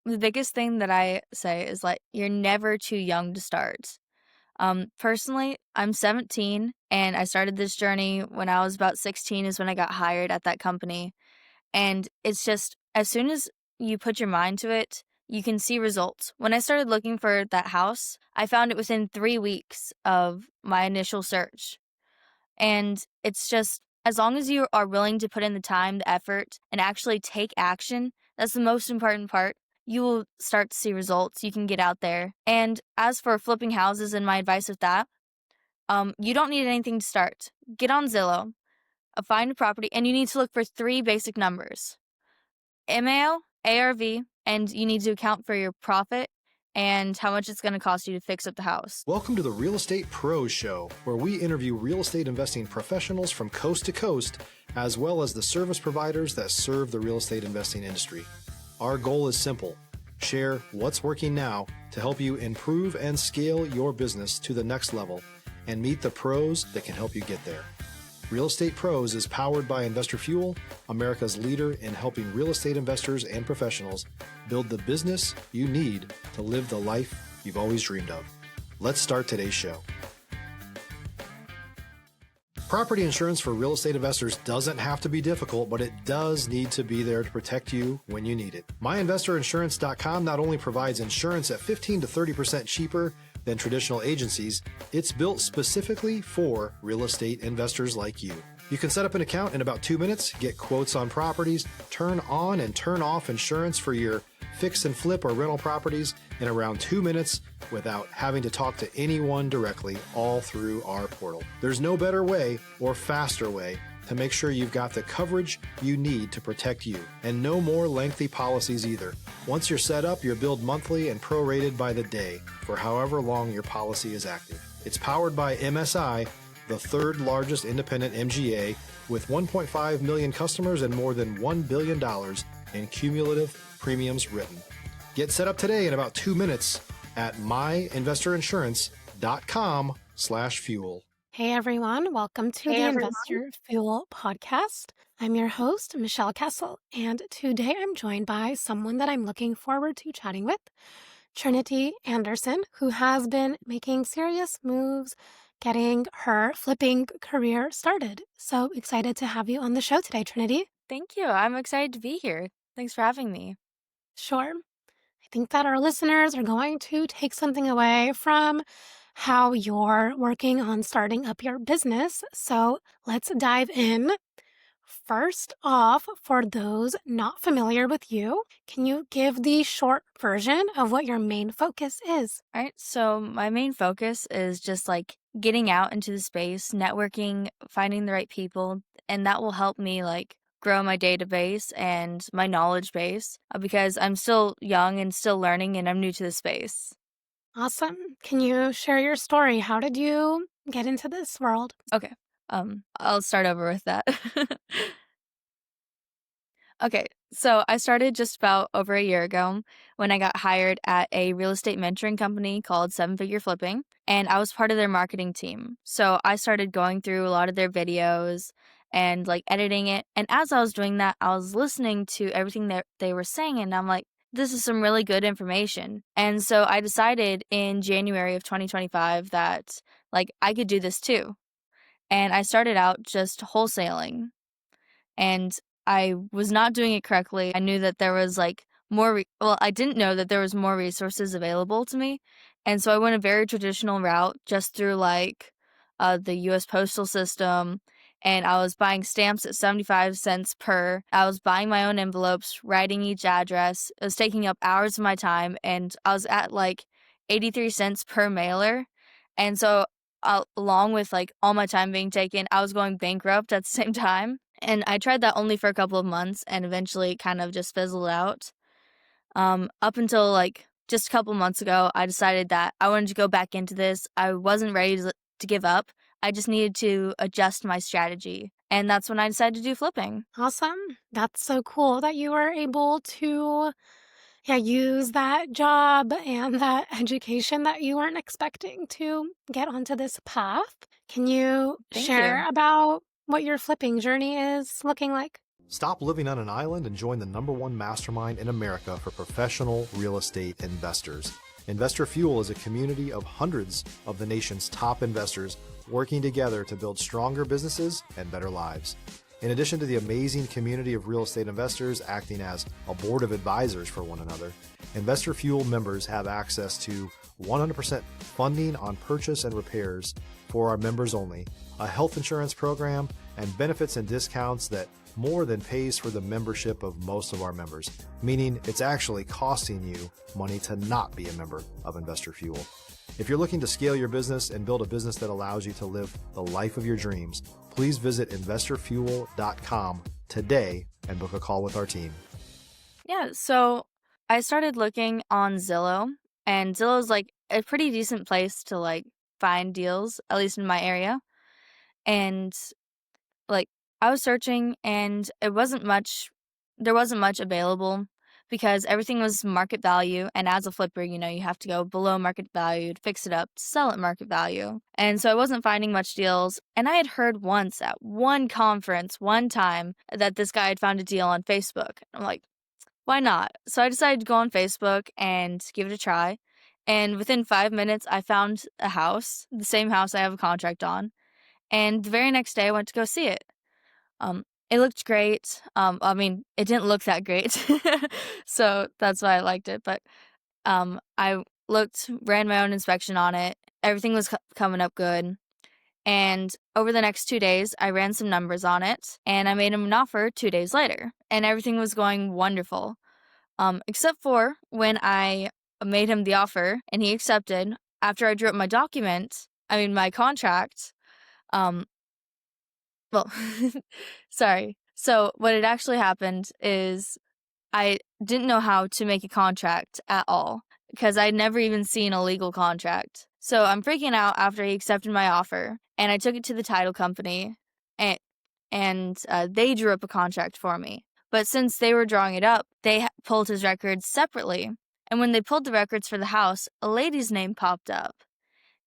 The biggest thing that I say is like you're never too young to start. Personally, I'm 17 and I started this journey when I was about 16 is when I got hired at that company. And it's just as soon as you put your mind to it, you can see results. When I started looking for that house, I found it within 3 weeks of my initial search. And it's just as long as you are willing to put in the time, the effort, and actually take action, that's the most important part. You will start to see results. You can get out there. And as for flipping houses and my advice with that, you don't need anything to start. Get on Zillow, find a property, and you need to look for 3 basic numbers: MAO, ARV, and you need to account for your profit and how much it's going to cost you to fix up the house. Welcome to the Real Estate Pros Show, where we interview real estate investing professionals from coast to coast, as well as the service providers that serve the real estate investing industry. Our goal is simple: share what's working now to help you improve and scale your business to the next level and meet the pros that can help you get there. Real Estate Pros is powered by Investor Fuel, America's leader in helping real estate investors and professionals build the business you need to live the life you've always dreamed of. Let's start today's show. Property insurance for real estate investors doesn't have to be difficult, but it does need to be there to protect you when you need it. MyInvestorInsurance.com not only provides insurance at 15 to 30% cheaper than traditional agencies, it's built specifically for real estate investors like you. You can set up an account in about 2 minutes, get quotes on properties, turn on and turn off insurance for your fix and flip or rental properties in around 2 minutes without having to talk to anyone directly, all through our portal. There's no better way or faster way to make sure you've got the coverage you need to protect you, and no more lengthy policies either. Once you're set up, you're billed monthly and prorated by the day for however long your policy is active. It's powered by MSI, the third largest independent MGA, with 1.5 million customers and more than $1 billion in cumulative premiums written. Get set up today in about 2 minutes at myinvestorinsurance.com/fuel. Hey everyone, welcome to the Investor Fuel podcast. I'm your host, Michelle Kesil, and today I'm joined by someone that I'm looking forward to chatting with, Trinity Anderson, who has been making serious moves getting her flipping career started. So excited to have you on the show today, Trinity. Thank you. I'm excited to be here. Thanks for having me. Sure. I think that our listeners are going to take something away from how you're working on starting up your business. So let's dive in. First off, for those not familiar with you, can you give the short version of what your main focus is? All right. So my main focus is just like getting out into the space, networking, finding the right people, and that will help me like grow my database and my knowledge base because I'm still young and still learning and I'm new to the space. Awesome. Can you share your story? How did you get into this world? Okay. I'll start over with that. Okay, so I started just about over a year ago when I got hired at a real estate mentoring company called Seven Figure Flipping, and I was part of their marketing team. So I started going through a lot of their videos and like editing it. And as I was doing that, I was listening to everything that they were saying, and I'm like, this is some really good information. And so I decided in January of 2025 that like I could do this too. And I started out just wholesaling. And I was not doing it correctly. I knew that there was like I didn't know that there was more resources available to me. And so I went a very traditional route just through like the US postal system. And I was buying stamps at 75 cents per. I was buying my own envelopes, writing each address. It was taking up hours of my time. And I was at like 83 cents per mailer. And so along with like all my time being taken, I was going bankrupt at the same time. And I tried that only for a couple of months and eventually kind of just fizzled out. Up until like just a couple months ago, I decided that I wanted to go back into this. I wasn't ready to give up. I just needed to adjust my strategy. And that's when I decided to do flipping. Awesome. That's so cool that you were able to use that job and that education that you weren't expecting to get onto this path. Can you Thank share you. about what your flipping journey is looking like? Stop living on an island and join the #1 mastermind in America for professional real estate investors. Investor Fuel is a community of hundreds of the nation's top investors working together to build stronger businesses and better lives. In addition to the amazing community of real estate investors acting as a board of advisors for one another, Investor Fuel members have access to 100% funding on purchase and repairs for our members only, a health insurance program, and benefits and discounts that more than pays for the membership of most of our members, meaning it's actually costing you money to not be a member of Investor Fuel. If you're looking to scale your business and build a business that allows you to live the life of your dreams, please visit investorfuel.com today and book a call with our team. Yeah, so I started looking on Zillow, and Zillow's like a pretty decent place to like find deals, at least in my area. And like I was searching and there wasn't much available because everything was market value, and as a flipper, you have to go below market value to fix it up, to sell at market value. And so I wasn't finding much deals, and I had heard once at one conference, one time, that this guy had found a deal on Facebook. I'm like, why not? So I decided to go on Facebook and give it a try. And within 5 minutes, I found a house, the same house I have a contract on. And the very next day, I went to go see it. It looked great. I mean, it didn't look that great, so that's why I liked it. But I ran my own inspection on it. Everything was coming up good. And over the next 2 days, I ran some numbers on it, and I made him an offer 2 days later, and everything was going wonderful. Except for when I made him the offer and he accepted. After I drew up my contract. Well, sorry. So what had actually happened is I didn't know how to make a contract at all because I'd never even seen a legal contract. So I'm freaking out after he accepted my offer, and I took it to the title company, and they drew up a contract for me. But since they were drawing it up, they pulled his records separately. And when they pulled the records for the house, a lady's name popped up.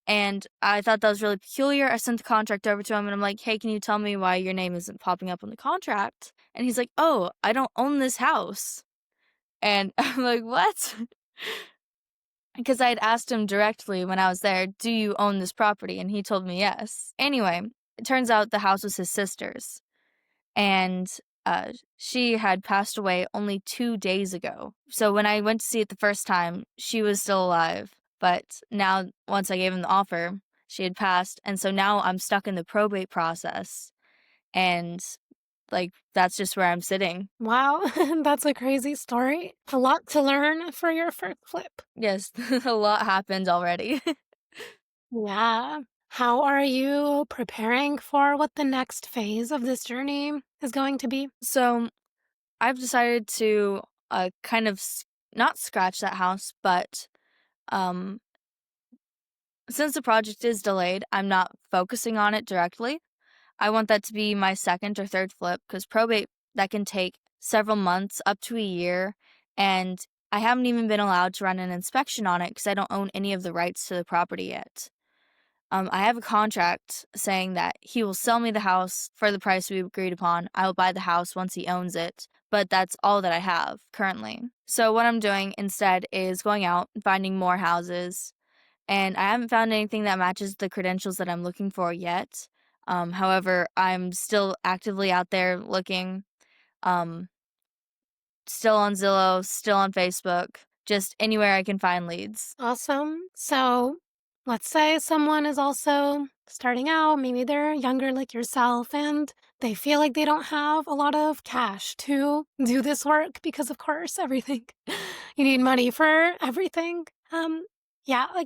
And I thought that was really peculiar. I sent the contract over to him, and I'm like, hey, can you tell me why your name isn't popping up on the contract? And he's like, oh, I don't own this house. And I'm like, what? Because I had asked him directly when I was there, do you own this property? And he told me yes. Anyway, it turns out the house was his sister's. And she had passed away only 2 days ago. So when I went to see it the first time, she was still alive. But now, once I gave him the offer, she had passed. And so now I'm stuck in the probate process. And that's just where I'm sitting. Wow, that's a crazy story. A lot to learn for your first flip. Yes, a lot happened already. Yeah. How are you preparing for what the next phase of this journey is going to be? So I've decided to kind of not scratch that house, but since the project is delayed, I'm not focusing on it directly. I want that to be my second or third flip because probate, that can take several months, up to a year, and I haven't even been allowed to run an inspection on it because I don't own any of the rights to the property yet. I have a contract saying that he will sell me the house for the price we agreed upon. I will buy the house once he owns it, but that's all that I have currently. So what I'm doing instead is going out and finding more houses, and I haven't found anything that matches the credentials that I'm looking for yet. However, I'm still actively out there looking, still on Zillow, still on Facebook, just anywhere I can find leads. Awesome. So let's say someone is also starting out, maybe they're younger like yourself, and they feel like they don't have a lot of cash to do this work because, of course, everything, you need money for everything.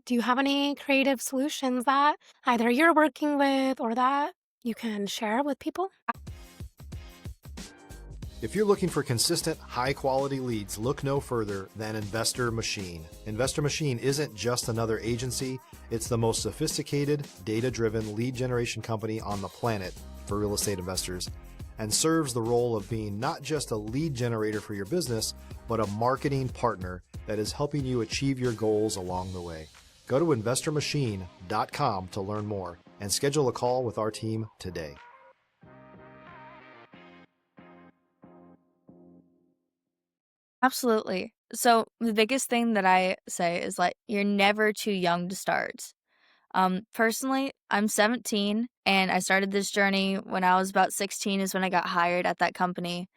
Do you have any creative solutions that either you're working with or that you can share with people? If you're looking for consistent, high-quality leads, look no further than Investor Machine. Investor Machine isn't just another agency, it's the most sophisticated, data-driven lead generation company on the planet for real estate investors, and serves the role of being not just a lead generator for your business, but a marketing partner that is helping you achieve your goals along the way. Go to investormachine.com to learn more and schedule a call with our team today. Absolutely. So the biggest thing that I say is like you're never too young to start. Personally, I'm 17 and I started this journey when I was about 16 is when I got hired at that company.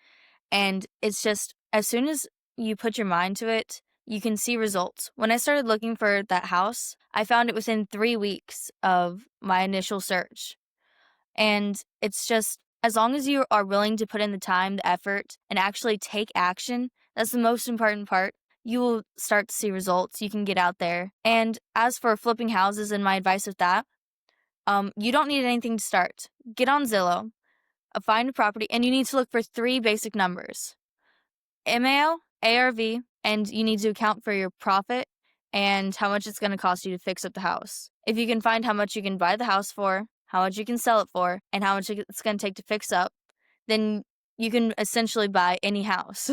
And it's just as soon as you put your mind to it, you can see results. When I started looking for that house, I found it within 3 weeks of my initial search. And it's just as long as you are willing to put in the time, the effort, and actually take action, that's the most important part. You will start to see results. You can get out there. And as for flipping houses and my advice with that, you don't need anything to start. Get on Zillow, find a property, and you need to look for three basic numbers: MAO, ARV, and you need to account for your profit and how much it's going to cost you to fix up the house. If you can find how much you can buy the house for, how much you can sell it for, and how much it's going to take to fix up, then you can essentially buy any house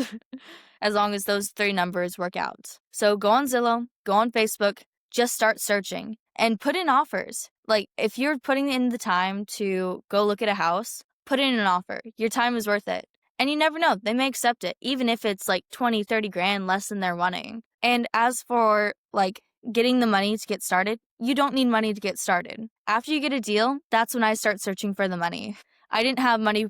as long as those three numbers work out. So go on Zillow, go on Facebook, just start searching and put in offers. Like if you're putting in the time to go look at a house, put in an offer. Your time is worth it. And you never know, they may accept it, even if it's like 20, 30 grand less than they're wanting. And as for like getting the money to get started, you don't need money to get started. After you get a deal, that's when I start searching for the money. I didn't have money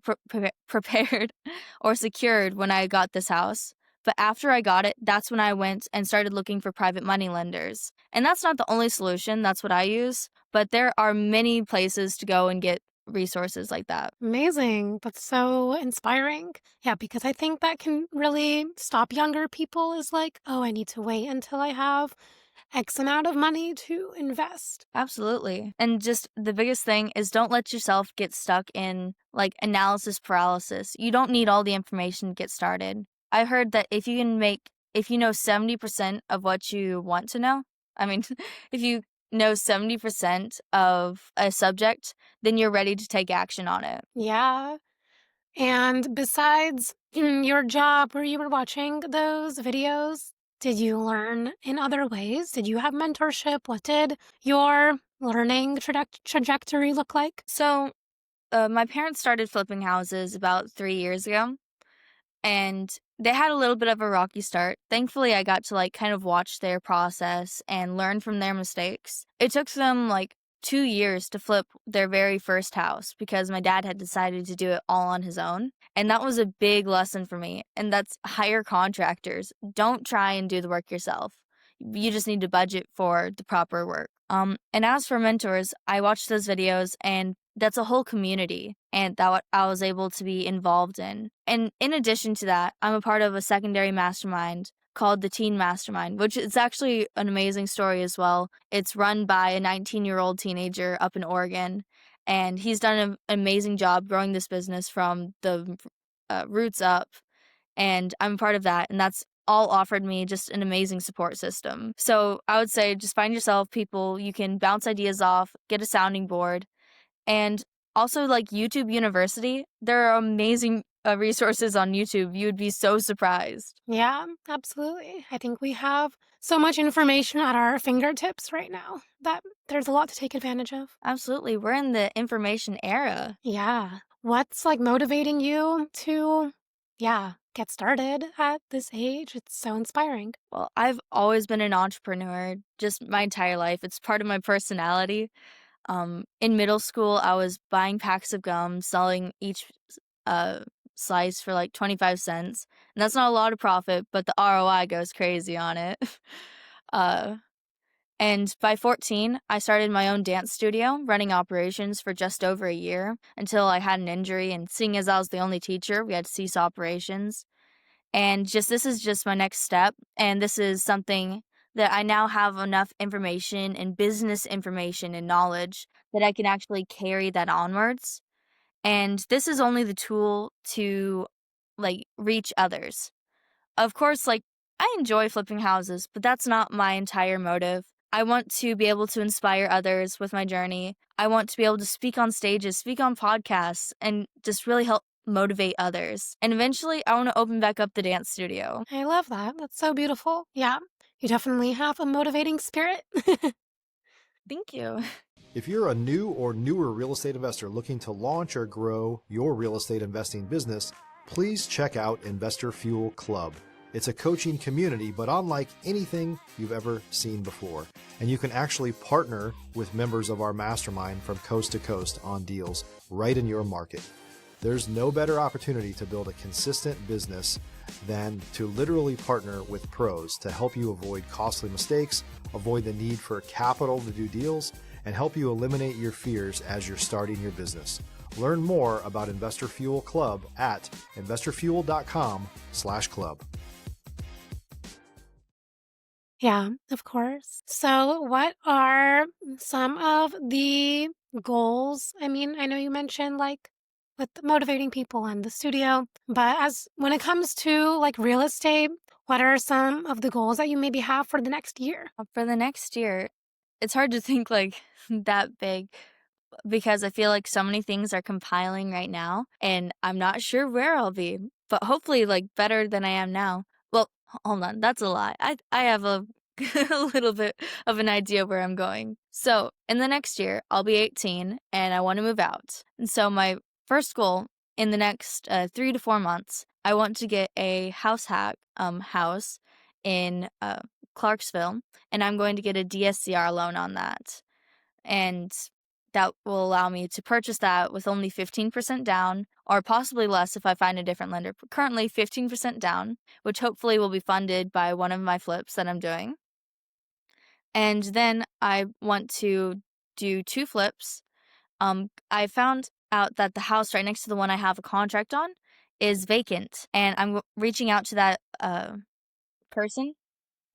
prepared or secured when I got this house. But after I got it, that's when I went and started looking for private money lenders. And that's not the only solution. That's what I use. But there are many places to go and get resources like that. Amazing. That's so inspiring. Yeah, because I think that can really stop younger people is like, oh, I need to wait until I have X amount of money to invest. Absolutely. And just the biggest thing is don't let yourself get stuck in like analysis paralysis. You don't need all the information to get started. I heard that if you know 70% of what you want to know, I mean, if you know 70% of a subject, then you're ready to take action on it. Yeah. And besides your job where you were watching those videos, did you learn in other ways? Did you have mentorship? What did your learning trajectory look like? So, my parents started flipping houses about 3 years ago. And they had a little bit of a rocky start. Thankfully, I got to like kind of watch their process and learn from their mistakes. It took them like 2 years to flip their very first house because my dad had decided to do it all on his own. And that was a big lesson for me. And that's hire contractors. Don't try and do the work yourself. You just need to budget for the proper work. And as for mentors, I watched those videos and that's a whole community and that what I was able to be involved in. And in addition to that, I'm a part of a secondary mastermind called the Teen Mastermind, which is actually an amazing story as well. It's run by a 19-year-old teenager up in Oregon, and he's done an amazing job growing this business from the roots up, and I'm a part of that, and that's all offered me just an amazing support system. So I would say just find yourself people you can bounce ideas off, get a sounding board, and also, like YouTube University, there are amazing resources on YouTube. You would be so surprised. Yeah, absolutely. I think we have so much information at our fingertips right now that there's a lot to take advantage of. Absolutely. We're in the information era. Yeah. What's like motivating you to, get started at this age? It's so inspiring. Well, I've always been an entrepreneur, just my entire life. It's part of my personality. In middle school, I was buying packs of gum, selling each uh, slice for like 25 cents. And that's not a lot of profit, but the ROI goes crazy on it. uh, and by 14, I started my own dance studio, running operations for just over a year until I had an injury. And seeing as I was the only teacher, we had to cease operations. And just this is just my next step. And this is something that I now have enough information and business information and knowledge that I can actually carry that onwards. And this is only the tool to like reach others. Of course, like I enjoy flipping houses, but that's not my entire motive. I want to be able to inspire others with my journey. I want to be able to speak on stages, speak on podcasts, and just really help motivate others. And eventually, I want to open back up the dance studio. I love that. That's so beautiful. Yeah, you definitely have a motivating spirit. Thank you. If you're a new or newer real estate investor looking to launch or grow your real estate investing business, please check out Investor Fuel Club. It's a coaching community, but unlike anything you've ever seen before. And you can actually partner with members of our mastermind from coast to coast on deals right in your market. There's no better opportunity to build a consistent business than to literally partner with pros to help you avoid costly mistakes, avoid the need for capital to do deals, and help you eliminate your fears as you're starting your business. Learn more about Investor Fuel Club at investorfuel.com/club. Yeah, of course. So, what are some of the goals? I mean, I know you mentioned like with motivating people in the studio, but as when it comes to like real estate, what are some of the goals that you maybe have for the next year? For the next year, it's hard to think like that big because I feel like so many things are compiling right now and I'm not sure where I'll be, but hopefully like better than I am now. Well, hold on, that's a lie. I have a a little bit of an idea where I'm going. So, in the next year, I'll be 18 and I want to move out. And so my first goal in the next 3 to 4 months, I want to get a house in Clarksville, and I'm going to get a DSCR loan on that. And that will allow me to purchase that with only 15% down, or possibly less if I find a different lender. Currently, 15% down, which hopefully will be funded by one of my flips that I'm doing. And then I want to do 2 flips. I found out that the house right next to the one I have a contract on is vacant, and I'm reaching out to that person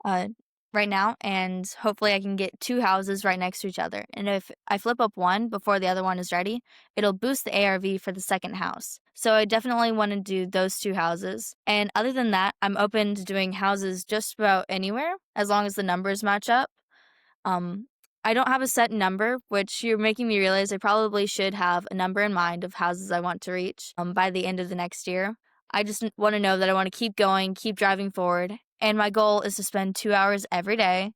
uh, right now, and hopefully I can get 2 houses right next to each other. And if I flip up one before the other one is ready, it'll boost the ARV for the second house. So I definitely want to do those 2 houses. And other than that, I'm open to doing houses just about anywhere as long as the numbers match up. I don't have a set number, which you're making me realize I probably should have a number in mind of houses I want to reach by the end of the next year. I just want to know that I want to keep going, keep driving forward. And my goal is to spend 2 hours every day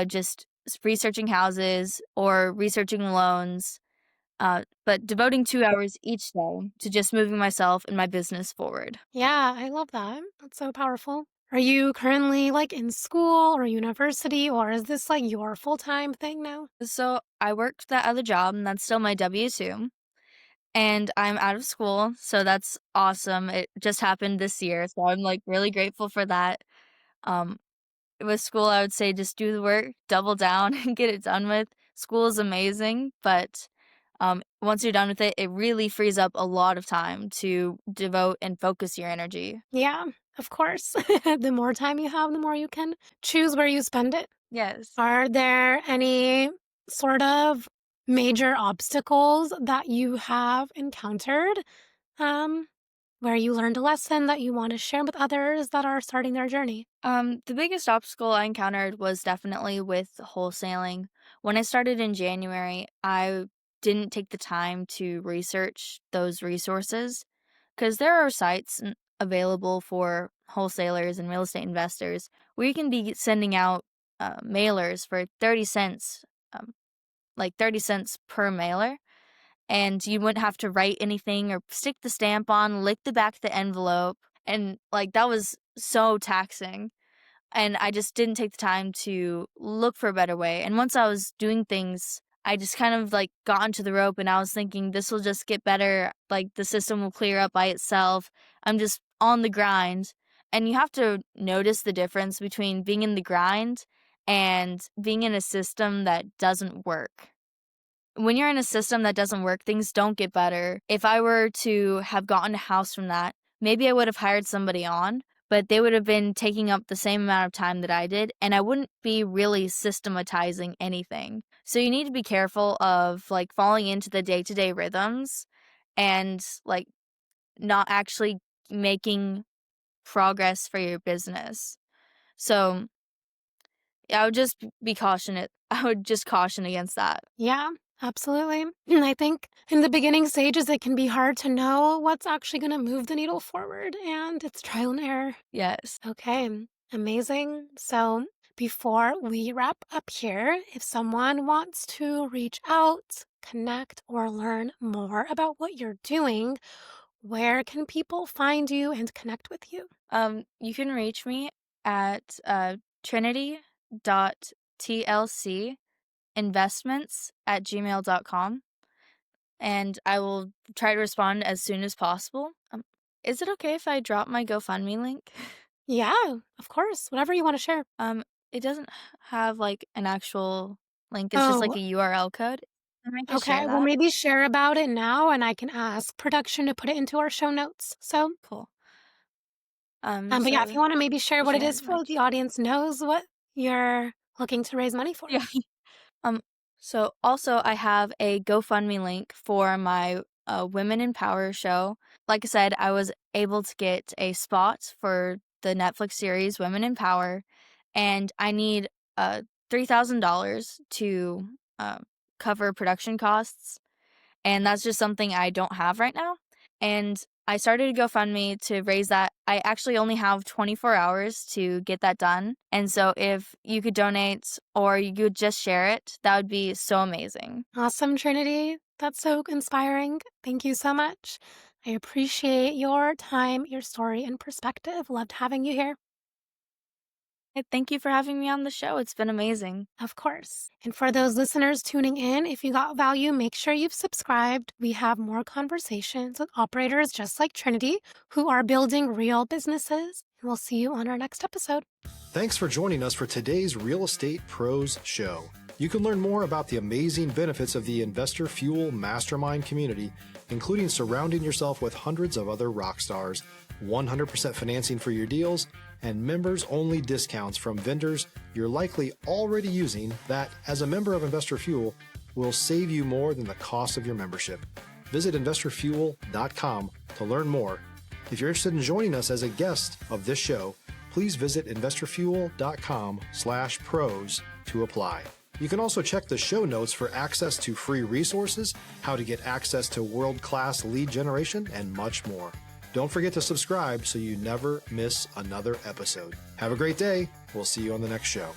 just researching houses or researching loans, but devoting 2 hours each day to just moving myself and my business forward. Yeah, I love that. That's so powerful. Are you currently like in school or university, or is this like your full-time thing now? So I worked that other job, and that's still my W-2. And I'm out of school, so that's awesome. It just happened this year, so I'm, like, really grateful for that. Um, with school, I would say just do the work, double down, and get it done with. School is amazing, but, once you're done with it, it really frees up a lot of time to devote and focus your energy. Yeah, of course. The more time you have, the more you can choose where you spend it. Yes. Are there any sort of major obstacles that you have encountered, um, where you learned a lesson that you want to share with others that are starting their journey? The biggest obstacle I encountered was definitely with wholesaling. When I started in January, I didn't take the time to research those resources because there are sites available for wholesalers and real estate investors where you can be sending out mailers for 30 cents, like 30 cents per mailer, and you wouldn't have to write anything or stick the stamp on, lick the back of the envelope. And like that was so taxing. And I just didn't take the time to look for a better way. And once I was doing things, I just kind of like got into the rope and I was thinking this will just get better. Like the system will clear up by itself. I'm just on the grind. And you have to notice the difference between being in the grind and being in a system that doesn't work. When you're in a system that doesn't work, things don't get better. If I were to have gotten a house from that, maybe I would have hired somebody on, but they would have been taking up the same amount of time that I did, and I wouldn't be really systematizing anything. So you need to be careful of like falling into the day-to-day rhythms and like not actually making progress for your business. So I would just be cautionate. I would just caution against that. Yeah, absolutely. I think in the beginning stages, it can be hard to know what's actually going to move the needle forward, and it's trial and error. Yes. Okay, amazing. So before we wrap up here, if someone wants to reach out, connect, or learn more about what you're doing, where can people find you and connect with you? You can reach me at trinity.tlcinvestments@gmail.com, and I will try to respond as soon as possible. Is it okay if I drop my GoFundMe link? Yeah, of course. Whatever you want to share. It doesn't have like an actual link. It's just like Oh, a URL code. And I can share okay. Well, that. maybe share about it now, and I can ask production to put it into our show notes. So, Cool. but yeah, if So you want to maybe share what it share is my for the audience knows what you're looking to raise money for. yeah. Um, so also I have a GoFundMe link for my Women in Power show. Like I said, I was able to get a spot for the Netflix series Women in Power, and I need $3,000 to uh, cover production costs, and that's just something I don't have right now. And I started a GoFundMe to raise that. I actually only have 24 hours to get that done. And so if you could donate or you could just share it, that would be so amazing. Awesome, Trinity. That's so inspiring. Thank you so much. I appreciate your time, your story, and perspective. Loved having you here. Thank you for having me on the show. It's been amazing. Of course. And for those listeners tuning in, if you got value, make sure you've subscribed. We have more conversations with operators just like Trinity who are building real businesses. And we'll see you on our next episode. Thanks for joining us for today's Real Estate Pros Show. You can learn more about the amazing benefits of the Investor Fuel Mastermind community, including surrounding yourself with hundreds of other rock stars, 100% financing for your deals, and members-only discounts from vendors you're likely already using that, as a member of Investor Fuel, will save you more than the cost of your membership. Visit investorfuel.com to learn more. If you're interested in joining us as a guest of this show, please visit investorfuel.com/pros to apply. You can also check the show notes for access to free resources, how to get access to world-class lead generation, and much more. Don't forget to subscribe so you never miss another episode. Have a great day. We'll see you on the next show.